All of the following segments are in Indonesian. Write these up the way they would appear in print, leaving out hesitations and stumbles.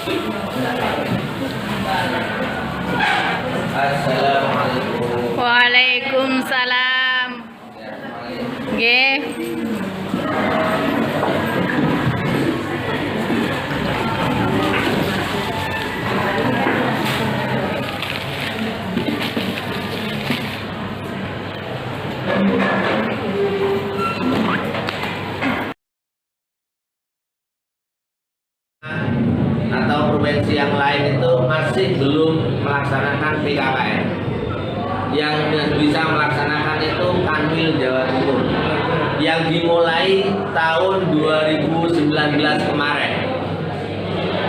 Assalamualaikum. Waalaikumsalam. Nggih. Atau provinsi yang lain itu masih belum melaksanakan PKKM. Yang bisa melaksanakan itu Kanwil Jawa Timur yang dimulai tahun 2019 kemarin.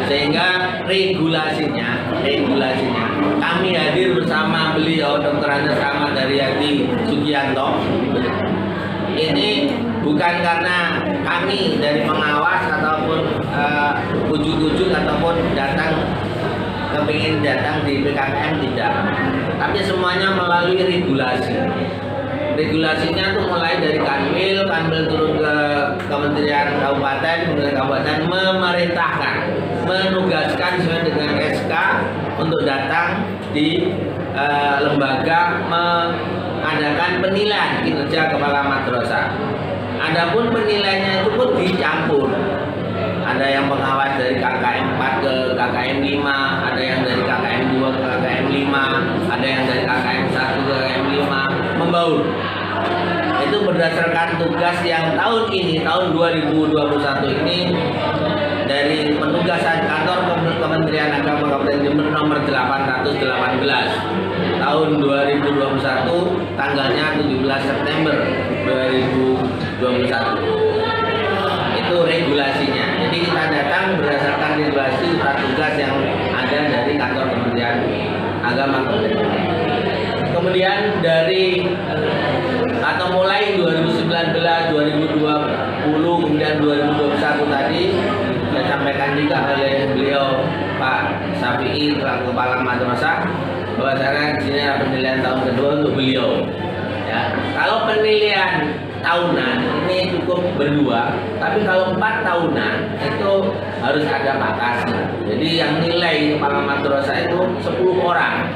Sehingga regulasinya kami hadir bersama beliau Dr. Andes Ahmad Daryadi Sugianto. Ini bukan karena kami dari pengawas ataupun ujuk-ujuk ataupun kepingin datang di PKKM, tidak, tapi semuanya melalui regulasi. Regulasinya tuh mulai dari Kanwil turun ke Kementerian Kabupaten, kemudian Kabupaten memerintahkan, menugaskan sesuai dengan SK untuk datang di lembaga mengadakan penilaian kinerja kepala madrasah. Adapun penilaiannya itu pun dicampur. Ada yang pengawas dari KKM 4 ke KKM 5, ada yang dari KKM 2 ke KKM 5, ada yang dari KKM 1 ke KKM 5, membaur. Itu berdasarkan tugas yang tahun ini, tahun 2021 ini, dari penugasan kantor Kementerian Agama Kabupaten Jember nomor 818 tahun 2021, tanggalnya 17 September 2021. Itu regulasinya. Jadi kita datang berdasarkan regulasi surat tugas yang ada dari kantor Kementerian Agama Kabupaten Jember. Kemudian mulai 2019, 2020, kemudian 2021 tadi saya sampaikan juga oleh beliau Pak Syafi'i selaku Kepala Madrasah bahwa di sini ada penilaian tahun kedua untuk beliau. Ya, kalau penilaian tahunan ini cukup berdua, tapi kalau 4 tahunan itu harus ada Pak Kasih. Jadi yang nilai kepala madrasah itu 10 orang.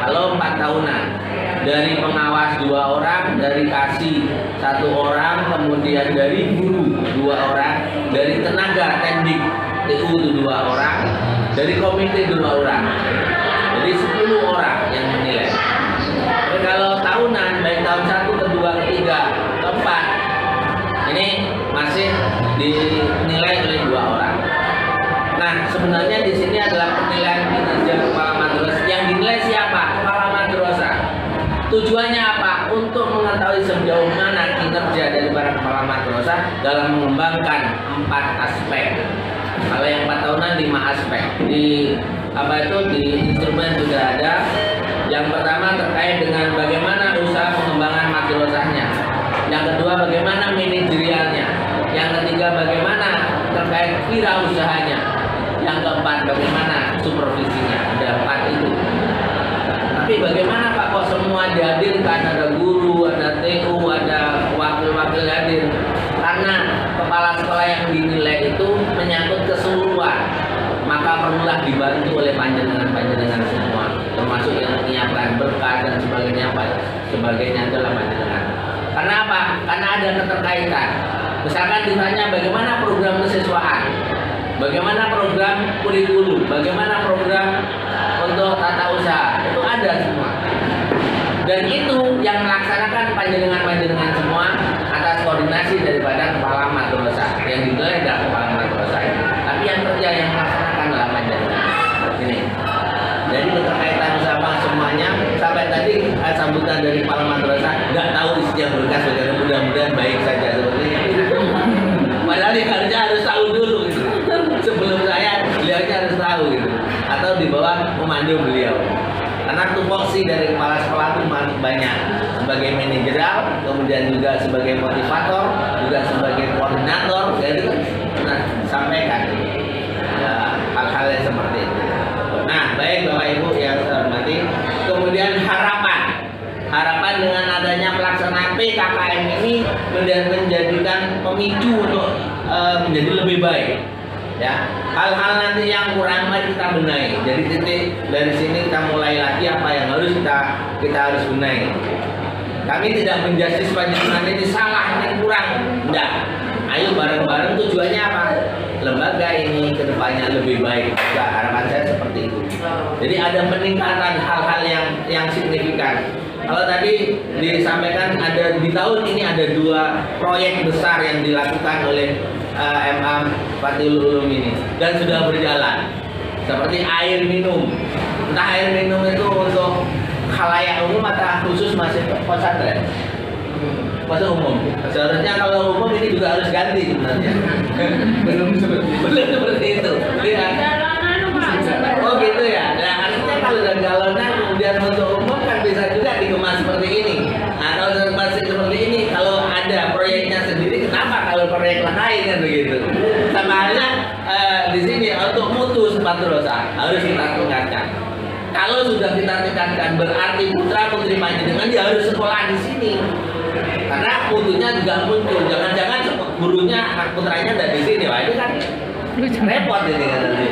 Kalau 4 tahunan, dari pengawas 2 orang, dari kasih 1 orang, kemudian dari guru 2 orang, dari tenaga tendik TU itu 2 orang, dari komite 2 orang. Jadi 10 orang yang menilai. Tapi kalau tahunan, baik tahun 1, kedua, ketiga, keempat, ini masih dinilai oleh 2 orang. Nah, sebenarnya di sini adalah penilaian kinerja kepala madrasah. Yang dinilai siapa? Kepala madrasah. Tujuannya apa? Untuk mengetahui sejauh mana kinerja dari para kepala madrasah dalam mengembangkan 4 aspek. Kalau yang 4 tahunan 5 aspek. Di instrumen sudah ada. Yang pertama terkait dengan bagaimana usaha pengembangan madrasahnya. Yang kedua bagaimana manajerialnya. Yang ketiga bagaimana terkait wirausahanya. Yang keempat bagaimana supervisinya. Ada 4 itu. Tapi bagaimana Pak kok semua dihadirkan, ada guru, ada TU, ada wakil-wakil hadir? Karena kepala sekolah yang dinilai itu menyangkut keseluruhan, maka perlulah dibantu oleh panjenengan semua, termasuk yang menyiapkan berkah dan sebagainya adalah panjenengan. Karena apa? Karena ada keterkaitan. Misalkan ditanya bagaimana program kesiswaan, bagaimana program kurikulum, bagaimana program untuk tata usaha, itu ada semua. Dan itu yang melaksanakan panjenengan semua atas koordinasi daripada kepala madrasah. Yang dinilai adalah kepala madrasah. Tapi yang kerja yang melaksanakan adalah panjenengan. Ini. Jadi keterkaitan sama semuanya. Sampai tadi sambutan dari kepala madrasah nggak tahu isinya berkas, mudah-mudahan baik saja seperti ini. Padahal yang harus tahu dulu gitu. Sebelum beliau harus tahu gitu. Atau di bawah komando beliau. Karena tupoksi dari kepala sekolah itu banyak, sebagai manajerial, kemudian juga sebagai motivator, juga sebagai koordinator, jadi itu sampaikan ya, hal-hal yang seperti itu. Nah, baik Bapak Ibu yang saya hormati, kemudian harapan dengan adanya pelaksanaan PKKM ini menjadikan pemicu untuk menjadi lebih baik. Ya, hal-hal nanti yang kurang mari kita benahi. Jadi titik dari sini kita mulai lagi apa yang harus kita harus benahi. Kami tidak menjudge panjenengan ini salah, ini kurang, enggak. Ayo bareng-bareng, tujuannya apa? Lembaga ini kedepannya lebih baik. Nah, harapan saya seperti itu. Jadi ada peningkatan hal-hal yang signifikan. Kalau tadi disampaikan di tahun ini ada 2 proyek besar yang dilakukan oleh MA Fathul Ulum ini dan sudah berjalan. Seperti air minum. Entah air minum itu untuk khalayak umum atau khusus masih pesantren. Masa umum. Seharusnya kalau umum ini juga harus ganti sebenarnya. belum seperti itu. Ya. Oh gitu ya. Nah, artinya kalau dan galonan kemudian untuk umum kan bisa juga dikemas seperti ini. Nah, kalau masih seperti ini, kalau ada proyeknya sendiri, kenapa kalau proyek lain kan begitu? Sama halnya di sini untuk mutu sempat rosa harus kita tingkatkan. Kalau sudah kita tingkatkan berarti putra putri panjenengan dia harus sekolah di sini. Karena mutunya juga muncul. Jangan-jangan gurunya putranya ada di sini, wah itu kan repot ini kan nanti.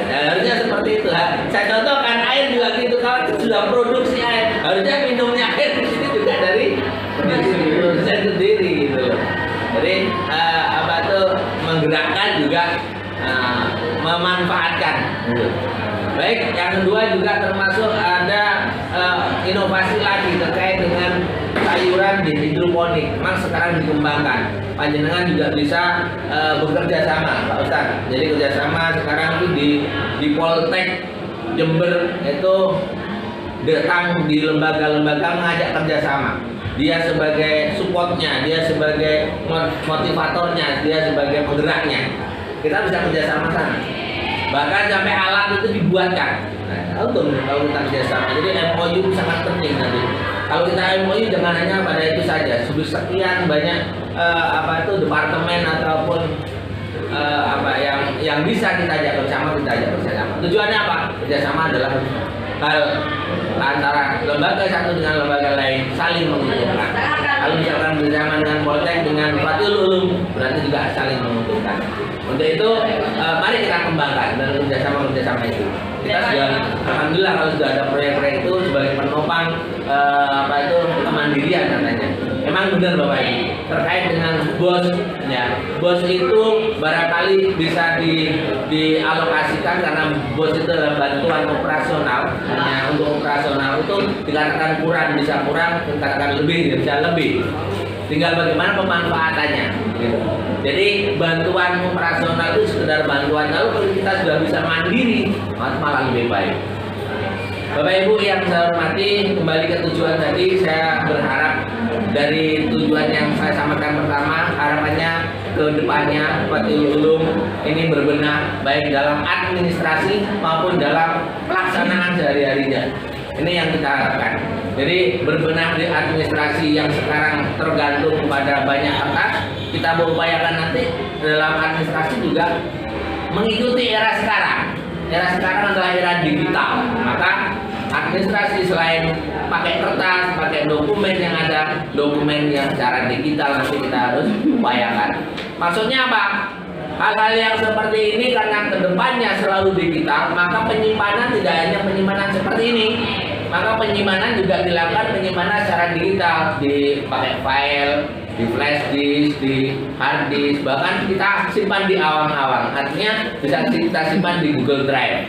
Harusnya seperti itu. Saya contohkan air juga gitu. Kalau sudah produksi air, harusnya minumnya air di sini juga dari produsen sendiri gitu. Jadi apa tuh menggerakkan juga memanfaatkan. Baik, yang kedua juga termasuk ada inovasi lagi terkait dengan sayuran di hidroponik. Memang sekarang dikembangkan. Panjenengan juga bisa bekerja sama, Pak Ustadz. Jadi kerjasama sekarang itu di Poltek Jember itu datang di lembaga-lembaga mengajak kerjasama. Dia sebagai supportnya, dia sebagai motivatornya, dia sebagai penggeraknya. Kita bisa kerjasama sana. Bahkan sampai alat itu dibuatkan. Nah, untung kalau kita kerjasama. Jadi MOU sangat penting nanti. Kalau kita MOU jangan hanya pada itu saja. Sudah sekian banyak departemen ataupun yang bisa kita ajak bersama, kita ajak bersama. Tujuannya apa? Kerjasama adalah hal antara lembaga satu dengan lembaga lain saling menguntungkan. Kalau misalkan bersama dengan Poltek dengan Fathul Ulum berarti juga saling menguntungkan. Untuk itu mari kita kembangkan dan kerjasama itu. Kita sudah alhamdulillah kalau sudah ada proyek-proyek itu sebagai penopang kemandirian katanya. Memang benar Bapak Ibu terkait dengan BOS ya. BOS itu barangkali bisa dialokasikan karena BOS itu adalah bantuan operasional. Hanya untuk operasional itu dikatakan kurang bisa kurang, dikatakan lebih bisa lebih. Tinggal bagaimana pemanfaatannya gitu. Jadi bantuan operasional itu sekedar bantuan, lalu kalau kita sudah bisa mandiri malah lebih baik. Bapak Ibu yang saya hormati, kembali ke tujuan tadi, saya berharap dari tujuan yang saya sampaikan pertama, harapannya ke depannya Fathul Ulum ini berbenah baik dalam administrasi maupun dalam pelaksanaan sehari-harinya. Ini yang kita harapkan. Jadi berbenah di administrasi yang sekarang tergantung pada banyak kertas, kita berupayakan nanti dalam administrasi juga mengikuti era sekarang. Era sekarang adalah era digital. Maka administrasi selain pakai kertas, pakai dokumen yang ada, dokumen yang secara digital nanti kita harus upayakan. Maksudnya apa? Hal-hal yang seperti ini karena kedepannya selalu digital, maka penyimpanan tidak hanya penyimpanan seperti ini, maka penyimpanan juga dilakukan penyimpanan secara digital, dipakai file, di flash disk, di hard disk, bahkan kita simpan di awang-awang. Artinya bisa kita simpan di Google Drive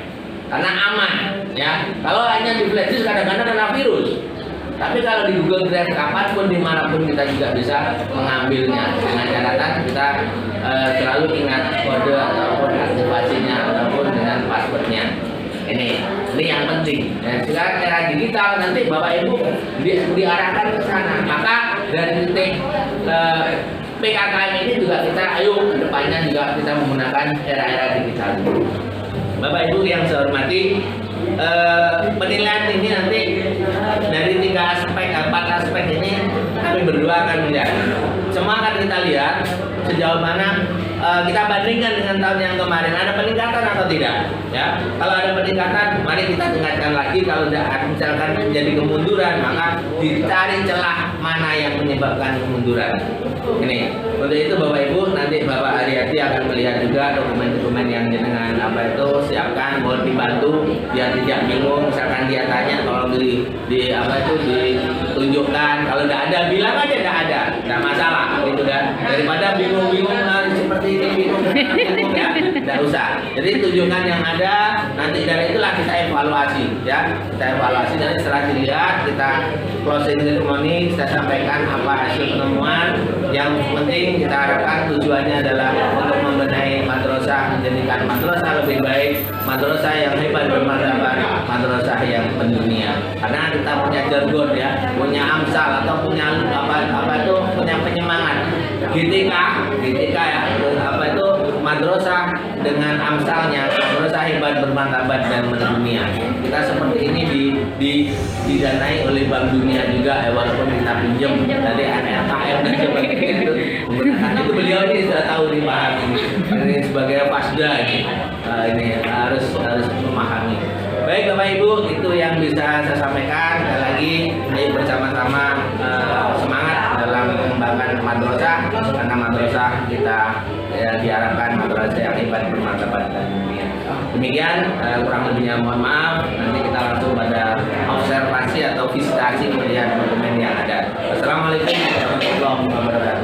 karena aman, ya. Kalau hanya di flash disk kadang-kadang kena virus. Tapi kalau di Google Drive kapanpun dimanapun kita juga bisa mengambilnya dengan catatan kita selalu ingat kode ataupun aktivasinya ataupun dengan passwordnya. Ini yang penting. Dan sekarang era digital nanti Bapak Ibu diarahkan ke sana. Maka dari titik PKKM ini juga kita ayo kedepannya juga kita menggunakan era-era digital. Bapak Ibu yang saya hormati, penilaian ini nanti dari 4 aspek ini kami berdua akan melihat. Semua akan kita lihat sejauh mana kita bandingkan dengan tahun yang kemarin, ada peningkatan atau tidak? Ya, kalau ada peningkatan, mari kita tingkatkan lagi. Kalau misalkan menjadi kemunduran, maka dicari celah mana yang menyebabkan kemunduran. Ini, untuk itu Bapak Ibu, nanti Bapak Haryati akan melihat juga dokumen-dokumen yang dengan apa itu siapkan, mohon dibantu biar tidak bingung. Misalkan dia tanya, tolong di apa itu ditunjukkan. Kalau tidak ada, bilang aja tidak ada, tidak masalah, gitu kan. Daripada bingung-bingung seperti ini, bingung ya, tidak usah. Jadi tunjukkan yang ada, nanti dari itulah kita evaluasi, ya. Kita evaluasi, dan setelah dilihat kita closing ceremony, kita sampaikan apa hasil penemuan. Yang penting kita harapkan tujuannya adalah untuk membenahi madrasah, menjadikan madrasah lebih baik, madrasah yang hebat bermartabat, madrasah yang mendunia. Karena kita punya jargon ya, punya amsal atau punya apa itu punya penyemangat. GTK ya, apa itu madrasah dengan amsalnya, madrasah hebat bermartabat dan mendunia. Kita seperti ini didanai oleh Bank Dunia juga, walaupun kita pinjam dari LKM dan sebagainya itu beliau ini sudah tahu dipahami ini sebagai pasda ini harus memahami. Baik Bapak Ibu, itu yang bisa saya sampaikan. Sekali lagi, ayo bersama-sama semangat dalam mengembangkan madrasah, karena madrasah kita ya, diharapkan madrasah yang hebat bermartabat dan dunia. Demikian, kurang lebihnya mohon maaf. Nanti kita langsung pada observasi atau visitasi melihat dokumen yang ada. Wassalamualaikum warahmatullahi wabarakatuh.